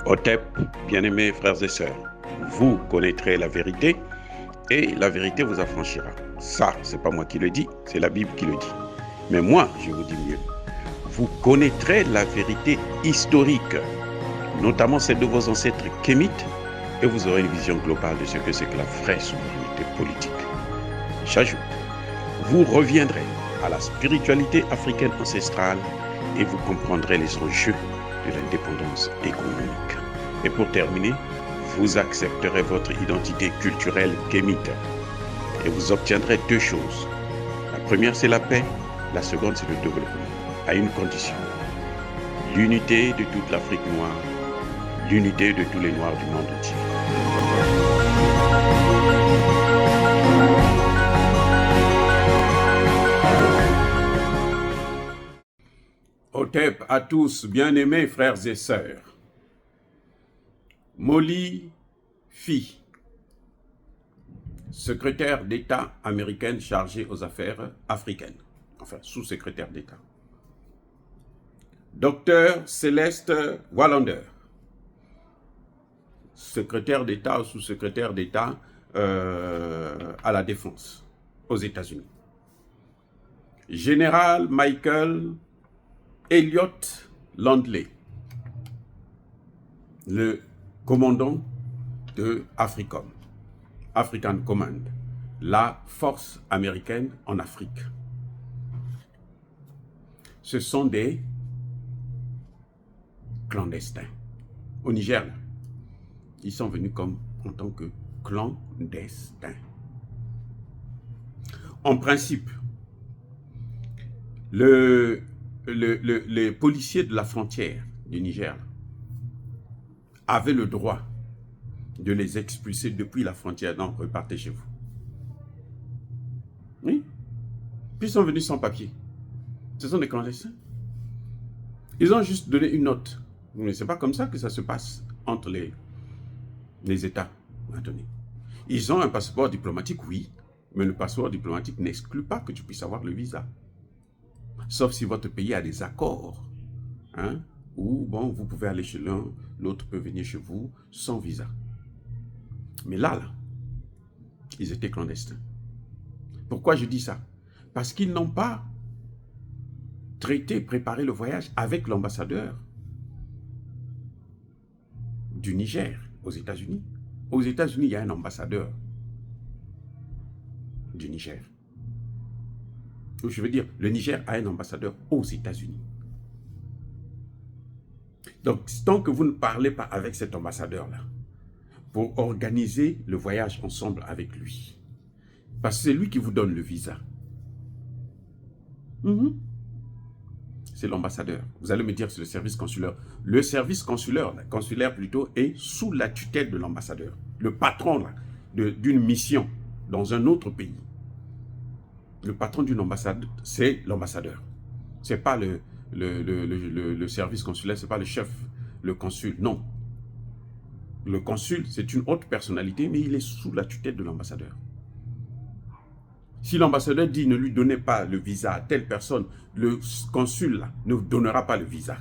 Otep, bien-aimés frères et sœurs, vous connaîtrez la vérité et la vérité vous affranchira. Ça, c'est pas moi qui le dis, c'est la Bible qui le dit. Mais moi, je vous dis mieux. Vous connaîtrez la vérité historique, notamment celle de vos ancêtres kémites, et vous aurez une vision globale de ce que c'est que la vraie souveraineté politique. J'ajoute, vous reviendrez à la spiritualité africaine ancestrale et vous comprendrez les enjeux de l'indépendance économique. Et pour terminer, vous accepterez votre identité culturelle kémite et vous obtiendrez deux choses. La première, c'est la paix. La seconde, c'est le développement, à une condition. L'unité de toute l'Afrique noire, l'unité de tous les Noirs du monde entier. Otep à tous, bien-aimés frères et sœurs. Molly Fee, secrétaire d'État américaine chargée aux affaires africaines, enfin sous-secrétaire d'État. Docteur Céleste Wallander, secrétaire d'État ou sous-secrétaire d'État à la Défense aux États-Unis. Général Michael Elliott Landley, le commandant de AFRICOM, African Command, la force américaine en Afrique. Ce sont des clandestins. Au Niger, là, ils sont venus en tant que clandestins. En principe, les policiers de la frontière du Niger avaient le droit de les expulser depuis la frontière. Non, repartez chez vous. Oui. Puis ils sont venus sans papier. Ce sont des clandestins. Ils ont juste donné une note. Mais ce n'est pas comme ça que ça se passe entre les États. Attendez. Ils ont un passeport diplomatique, oui, mais le passeport diplomatique n'exclut pas que tu puisses avoir le visa. Sauf si votre pays a des accords, hein, où bon, vous pouvez aller chez l'un, l'autre peut venir chez vous sans visa. Mais là, ils étaient clandestins. Pourquoi je dis ça? Parce qu'ils n'ont pas préparé le voyage avec l'ambassadeur du Niger aux États-Unis. Aux États-Unis, il y a un ambassadeur du Niger. Je veux dire, le Niger a un ambassadeur aux États-Unis. Donc, tant que vous ne parlez pas avec cet ambassadeur-là, pour organiser le voyage ensemble avec lui, parce que c'est lui qui vous donne le visa. C'est l'ambassadeur. Vous allez me dire que c'est le service consulaire. Le service consulaire plutôt, est sous la tutelle de l'ambassadeur. Le patron d'une mission dans un autre pays. Le patron d'une ambassade, c'est l'ambassadeur. Ce n'est pas le service consulaire, ce n'est pas le chef, le consul, non. Le consul, c'est une haute personnalité, mais il est sous la tutelle de l'ambassadeur. Si l'ambassadeur dit ne lui donnez pas le visa à telle personne, le consul là, ne donnera pas le visa.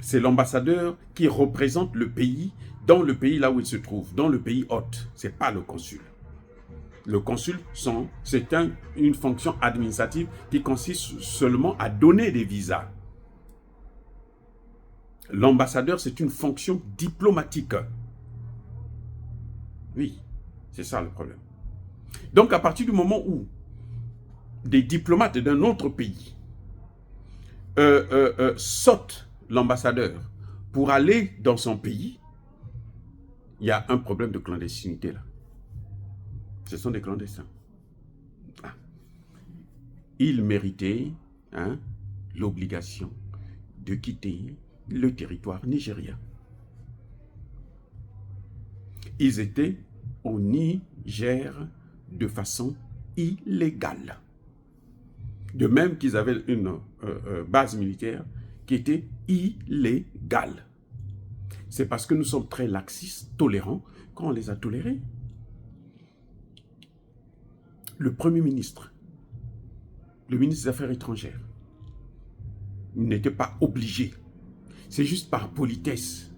C'est l'ambassadeur qui représente le pays dans le pays là où il se trouve, dans le pays hôte. Ce n'est pas le consul. Le consul, c'est une fonction administrative qui consiste seulement à donner des visas. L'ambassadeur, c'est une fonction diplomatique. Oui, c'est ça le problème. Donc, à partir du moment où des diplomates d'un autre pays sautent l'ambassadeur pour aller dans son pays, il y a un problème de clandestinité là. Ce sont des clandestins. Ils méritaient l'obligation de quitter le territoire nigérien. Ils étaient au Niger de façon illégale. De même qu'ils avaient une base militaire qui était illégale. C'est parce que nous sommes très laxistes, tolérants, qu'on les a tolérés. Le Premier ministre, le ministre des Affaires étrangères, n'était pas obligé C'est juste par politesse.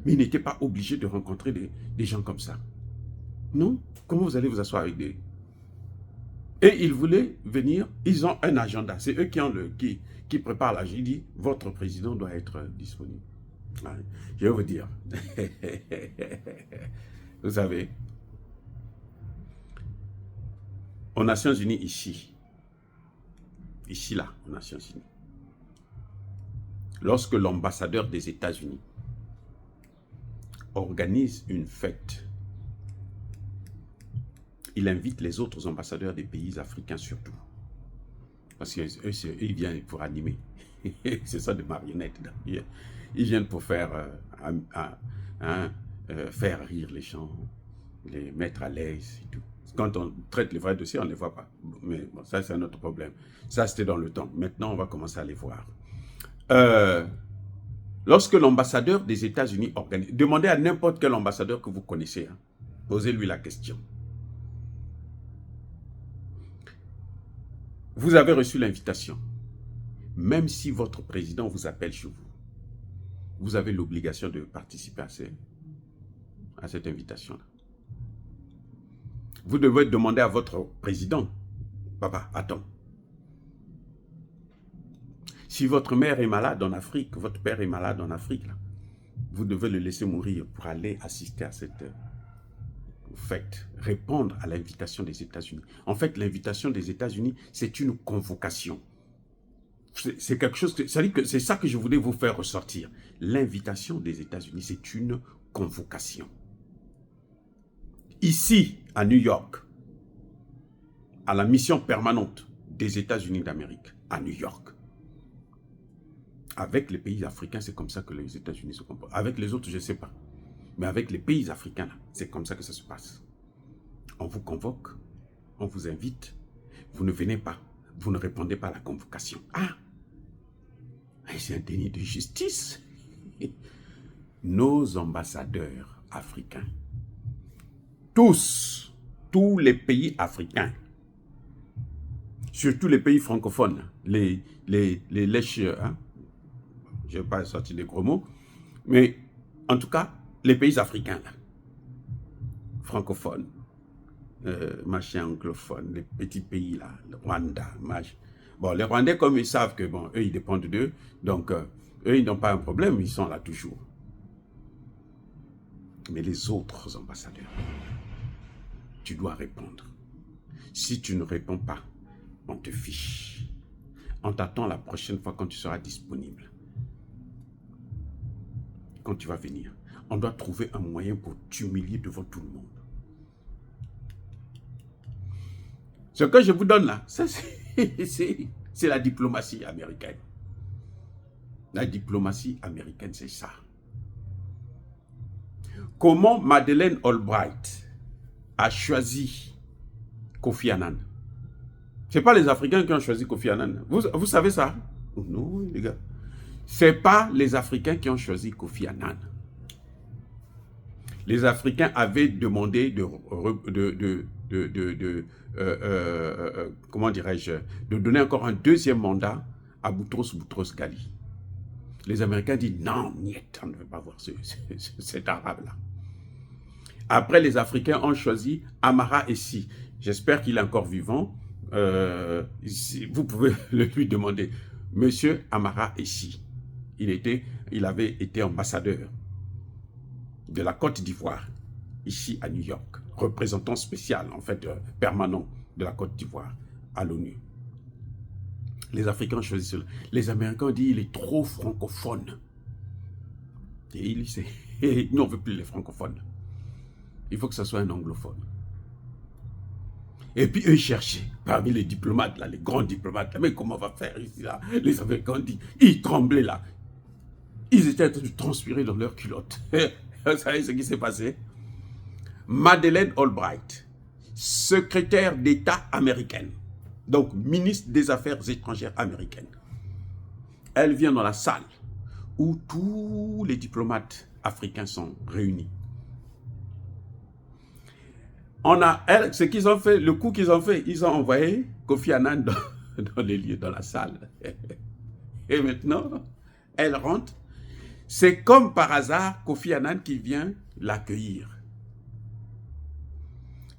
Mais il n'était pas obligé de rencontrer des gens comme ça. Non? Comment vous allez vous asseoir avec des... Et ils voulaient venir, ils ont un agenda. C'est eux qui préparent l'agenda. Il dit, votre président doit être disponible. Je vais vous dire. Vous savez, aux Nations Unies ici, là, aux Nations Unies, lorsque l'ambassadeur des États-Unis organise une fête, il invite les autres ambassadeurs des pays africains surtout. Parce qu'eux, ils viennent pour animer. C'est ça, des marionnettes. Ils viennent pour faire, faire rire les gens, les mettre à l'aise et tout. Quand on traite les vrais dossiers, on ne les voit pas. Mais bon, ça, c'est un autre problème. Ça, c'était dans le temps. Maintenant, on va commencer à les voir. Lorsque l'ambassadeur des États-Unis organise... Demandez à n'importe quel ambassadeur que vous connaissez. Hein, posez-lui la question. Vous avez reçu l'invitation. Même si votre président vous appelle chez vous, vous avez l'obligation de participer à cette invitation-là. Vous devez demander à votre président, papa, attends. Si votre mère est malade en Afrique, votre père est malade en Afrique, là, vous devez le laisser mourir pour aller assister à cette fête, répondre à l'invitation des États-Unis. En fait, l'invitation des États-Unis, c'est une convocation. C'est quelque chose, c'est ça que je voulais vous faire ressortir. L'invitation des États-Unis, c'est une convocation. Ici, à New York, à la mission permanente des États-Unis d'Amérique, à New York. Avec les pays africains, c'est comme ça que les États-Unis se comportent. Avec les autres, je ne sais pas. Mais avec les pays africains, c'est comme ça que ça se passe. On vous convoque, on vous invite, vous ne venez pas, vous ne répondez pas à la convocation. Ah, c'est un déni de justice. Nos ambassadeurs africains, tous les pays africains, surtout les pays francophones, les lèches, hein, je ne vais pas sortir des gros mots, mais en tout cas, les pays africains, là, francophones, machin anglophone, les petits pays là, le Rwanda, machin. Bon, les Rwandais, comme ils savent que, bon, eux, ils dépendent d'eux, donc, eux, ils n'ont pas un problème, ils sont là toujours. Mais les autres ambassadeurs, tu dois répondre. Si tu ne réponds pas, on te fiche. On t'attend la prochaine fois quand tu seras disponible. Quand tu vas venir, on doit trouver un moyen pour t'humilier devant tout le monde. Ce que je vous donne là, c'est la diplomatie américaine. La diplomatie américaine, c'est ça. Comment Madeleine Albright a choisi Kofi Annan? Ce n'est pas les Africains qui ont choisi Kofi Annan. Vous savez ça? Non, les gars. Ce n'est pas les Africains qui ont choisi Kofi Annan. Les Africains avaient demandé comment dirais-je, de donner encore un deuxième mandat à Boutros Ghali. Les Américains disent non, niet, on ne veut pas voir cet arabe-là. Après, les Africains ont choisi Amara Essi. J'espère qu'il est encore vivant. Vous pouvez lui demander. Monsieur Amara Essi, il avait été ambassadeur de la Côte d'Ivoire, ici à New York, représentant spécial, en fait, permanent de la Côte d'Ivoire à l'ONU. Les Africains ont choisi cela. Les Américains ont dit il est trop francophone. Et nous, on ne veut plus les francophones. Il faut que ce soit un anglophone. Et puis eux, ils cherchaient, parmi les diplomates, là, les grands diplomates, là, mais comment on va faire ici, là? Les Américains ont dit, ils tremblaient là. Ils étaient en train de transpirer dans leurs culottes. Vous savez ce qui s'est passé? Madeleine Albright, secrétaire d'État américaine, donc ministre des Affaires étrangères américaine. Elle vient dans la salle où tous les diplomates africains sont réunis. Ce qu'ils ont fait, le coup qu'ils ont fait, ils ont envoyé Kofi Annan dans les lieux, dans la salle. Et maintenant, elle rentre, C'est comme par hasard Kofi Annan qui vient l'accueillir.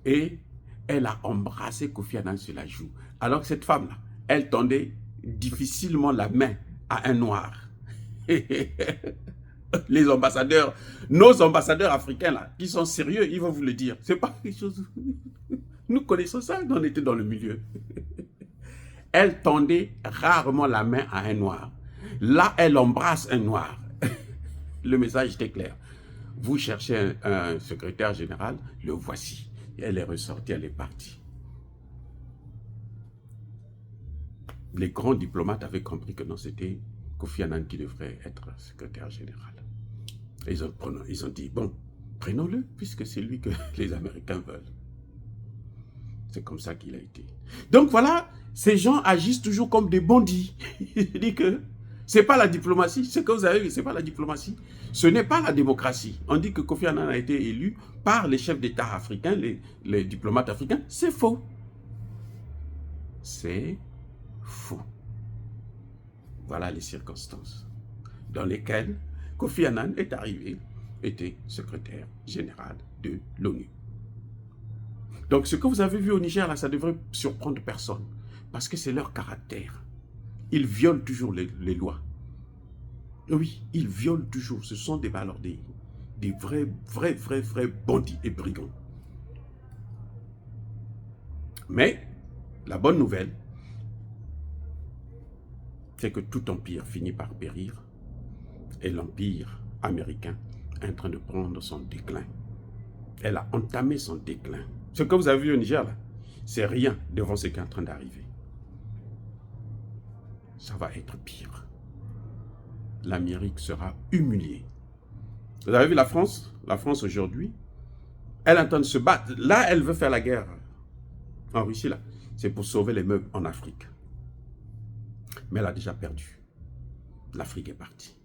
Et elle a embrassé Kofi Annan sur la joue. Alors que cette femme-là, elle tendait difficilement la main à un noir. Les ambassadeurs, nos ambassadeurs africains là, qui sont sérieux, ils vont vous le dire. C'est pas quelque chose... Nous connaissons ça, on était dans le milieu. Elle tendait rarement la main à un noir. Là, elle embrasse un noir. Le message était clair. Vous cherchez un secrétaire général, le voici. Et elle est ressortie, elle est partie. Les grands diplomates avaient compris que non, c'était Kofi Annan qui devrait être secrétaire général. Et ils ont dit, bon, prenons-le, puisque c'est lui que les Américains veulent. C'est comme ça qu'il a été. Donc voilà, ces gens agissent toujours comme des bandits. Il dit que c'est pas la diplomatie, ce que vous avez vu, c'est pas la diplomatie. Ce n'est pas la démocratie. On dit que Kofi Annan a été élu par les chefs d'État africains, les diplomates africains. C'est faux. C'est faux. Voilà les circonstances dans lesquelles Kofi Annan est arrivé, était secrétaire général de l'ONU. Donc ce que vous avez vu au Niger, là, ça devrait surprendre personne. Parce que c'est leur caractère. Ils violent toujours les lois. Oui, ils violent toujours. Ce sont des balordés. Des vrais bandits et brigands. Mais, la bonne nouvelle, c'est que tout empire finit par périr. Et l'empire américain est en train de prendre son déclin. Elle a entamé son déclin. Ce que vous avez vu au Niger, là, c'est rien devant ce qui est en train d'arriver. Ça va être pire. L'Amérique sera humiliée. Vous avez vu la France? La France aujourd'hui, elle est en train de se battre. Là, elle veut faire la guerre en Russie, là. C'est pour sauver les meubles en Afrique. Mais elle a déjà perdu. L'Afrique est partie.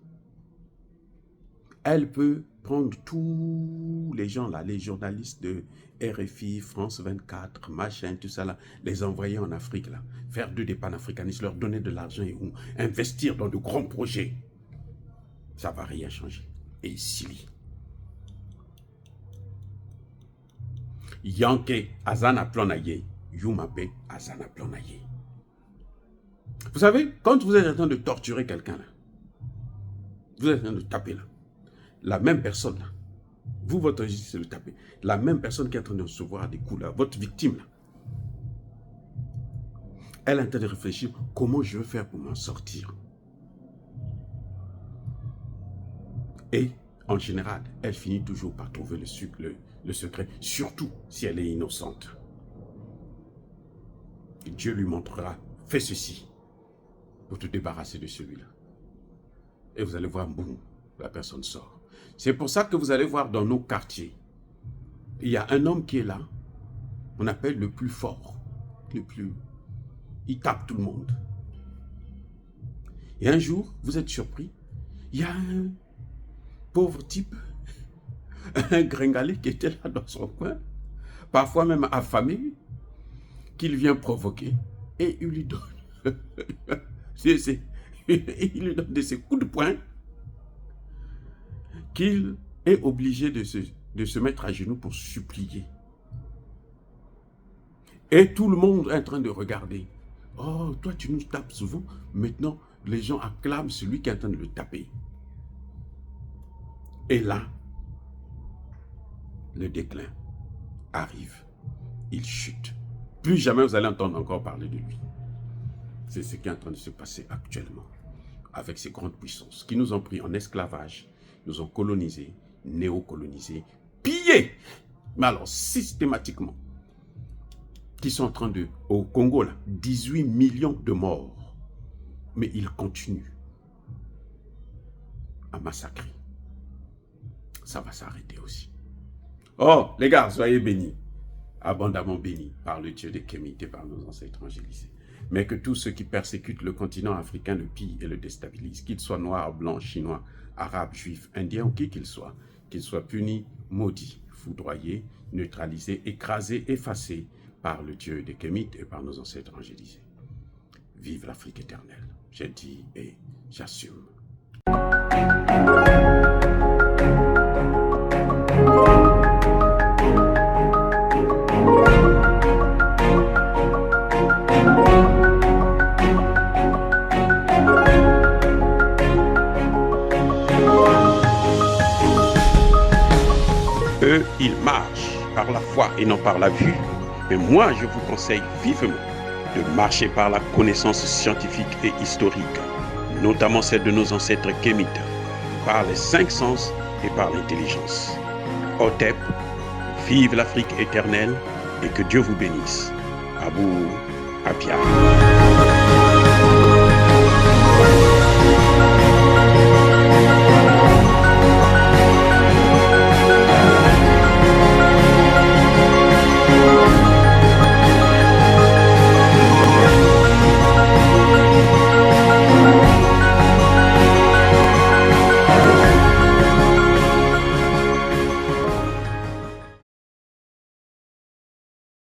Elle peut prendre tous les gens là, les journalistes de RFI, France 24, machin, tout ça là, les envoyer en Afrique là, faire d'eux des panafricanistes, leur donner de l'argent et ou investir dans de grands projets. Ça va rien changer. Et Sili. Yanke Azana Plonaye, Yumape Azana Plonaye. Vous savez, quand vous êtes en train de torturer quelqu'un là, vous êtes en train de taper là, la même personne là, vous, votre justice, c'est le taper. La même personne qui est en train de recevoir des coups là, votre victime là, elle est en train de réfléchir, comment je vais faire pour m'en sortir. Et, en général, elle finit toujours par trouver le secret, surtout si elle est innocente. Et Dieu lui montrera, fais ceci, pour te débarrasser de celui-là. Et vous allez voir, boum, la personne sort. C'est pour ça que vous allez voir dans nos quartiers, il y a un homme qui est là, on appelle le plus fort, il tape tout le monde. Et un jour, vous êtes surpris, il y a un pauvre type, un gringalé qui était là dans son coin, parfois même affamé, qu'il vient provoquer, et il lui donne, il lui donne de ces coups de poing, qu'il est obligé de se mettre à genoux pour supplier. Et tout le monde est en train de regarder. Oh, toi tu nous tapes souvent, maintenant les gens acclament celui qui est en train de le taper. Et là, le déclin arrive. Il chute. Plus jamais vous allez entendre encore parler de lui. C'est ce qui est en train de se passer actuellement avec ces grandes puissances qui nous ont pris en esclavage, nous ont colonisés, néocolonisés, pillés, mais alors systématiquement, qui sont en train de, au Congo là, 18 millions de morts, mais ils continuent à massacrer. Ça va s'arrêter aussi. Oh, les gars, soyez bénis, abondamment bénis par le Dieu des Kémites et par nos ancêtres angélisés. Mais que tous ceux qui persécutent le continent africain le pillent et le déstabilisent, qu'ils soient noirs, blancs, chinois, arabes, juifs, indiens ou qui qu'ils soient punis, maudits, foudroyés, neutralisés, écrasés, effacés par le Dieu des Kémites et par nos ancêtres angélisés. Vive l'Afrique éternelle, j'ai dit et j'assume. par la foi et non par la vue. Mais moi, je vous conseille vivement de marcher par la connaissance scientifique et historique, notamment celle de nos ancêtres kémites, par les 5 sens et par l'intelligence. Otep, vive l'Afrique éternelle et que Dieu vous bénisse. Abou Apia.